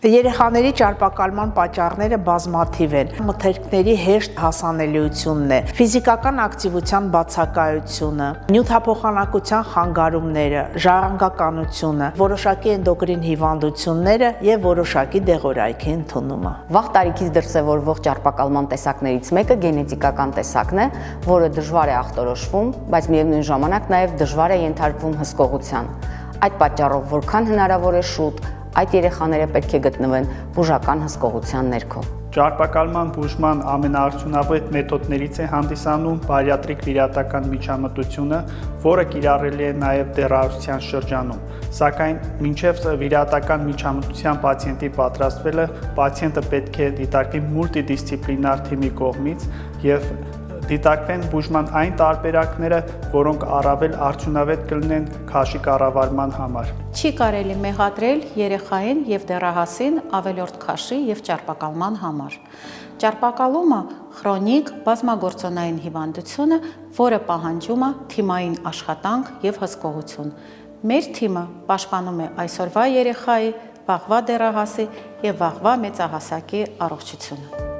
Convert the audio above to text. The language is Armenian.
Երեխաների ճարպակալման պատճառները բազմաթիվ են։ Մթերքների հեշտ հասանելիությունն է, ֆիզիկական ակտիվության բացակայությունը, նյութափոխանակության խանգարումները, ժառանգականությունը, որոշակի էնդոկրին հիվանդությունները եւ որոշակի դեղորայքի ընդունումը։ Վաղ տարիքից դրսևորվող ճարպակալման տեսակներից մեկը գենետիկական տեսակն է, որը դժվար է ախտորոշվում, բայց միևնույն ժամանակ նաեւ դժվար է ենթարկվում հսկողության։ Այդ պատճառով որքան հնարավոր է շուտ այդ երեխաները պետք է գտնվեն բուժական հսկողության ներքո։ Ճարպակալման բուժման ամենաարդյունավետ մեթոդներից է հանդիսանում բարիատրիկ վիրատական միջամտությունը, որը կիրառելի է նաև դեռահասության շրջանում։ Սակայն մինչև վիրատական միջամտության պացիենտի պատրաստվելը պացիենտը պետք է դիտարկվի մուլտիդիսցիպլինար թիմի կողմից եւ դիտարկվեն բուժման այն տարբերակները, որոնք առավել արդյունավետ կլինեն քաշի կառավարման համար։ Չի կարելի մեղադրել երեխային եւ դեռահասին ավելորդ քաշի եւ ճարպակալման համար։ Ճարպակալումը քրոնիկ բազմագործոնային հիվանդություն է, որը պահանջում է թիմային աշխատանք եւ հսկողություն։ Մեր թիմը պաշտպանում է այսօրվա երեխայի, վաղվա դեռահասի եւ վաղվա մեծահասակի առողջությունը։